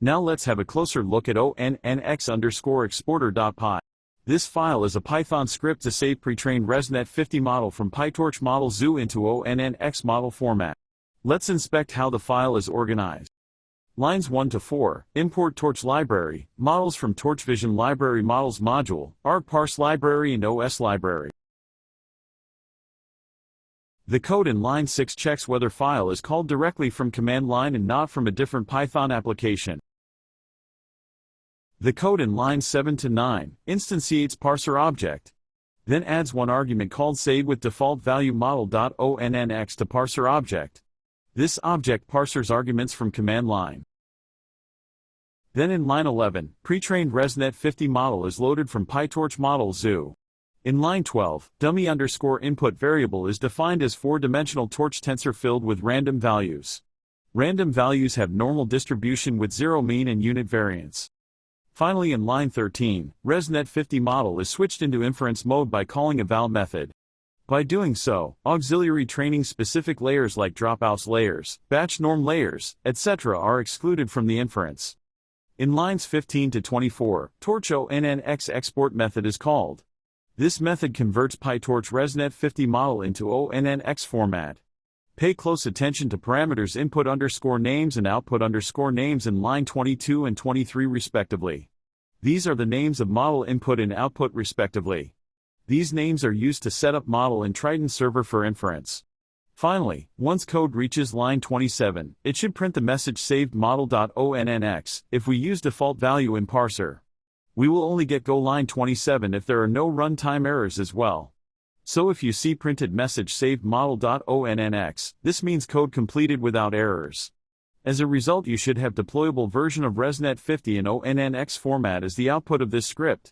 Now let's have a closer look at ONNX_exporter.py. This file is a Python script to save pre-trained Resnet50 model from PyTorch model zoo into ONNX model format. Let's inspect how the file is organized. Lines 1 to 4, import Torch library, models from Torch Vision library models module, argparse library and OS library. The code in line 6 checks whether file is called directly from command line and not from a different Python application. The code in lines 7 to 9 instantiates parser object, then adds one argument called save with default value model.onnx to parser object. This object parsers arguments from command line. Then in line 11, pre-trained Resnet50 model is loaded from PyTorch model zoo. In line 12, dummy_input variable is defined as 4-dimensional torch tensor filled with random values. Random values have normal distribution with zero mean and unit variance. Finally in line 13, Resnet50 model is switched into inference mode by calling a val method. By doing so, auxiliary training specific layers like dropouts layers, batch norm layers, etc. are excluded from the inference. In lines 15 to 24, Torch ONNX export method is called. This method converts PyTorch Resnet50 model into ONNX format. Pay close attention to parameters input_names and output_names in line 22 and 23 respectively. These are the names of model input and output respectively. These names are used to set up model in Triton server for inference. Finally, once code reaches line 27, it should print the message saved model.onnx if we use default value in parser. We will only get go line 27 if there are no runtime errors as well. So if you see printed message saved model.onnx, this means code completed without errors. As a result, you should have deployable version of Resnet50 in ONNX format as the output of this script.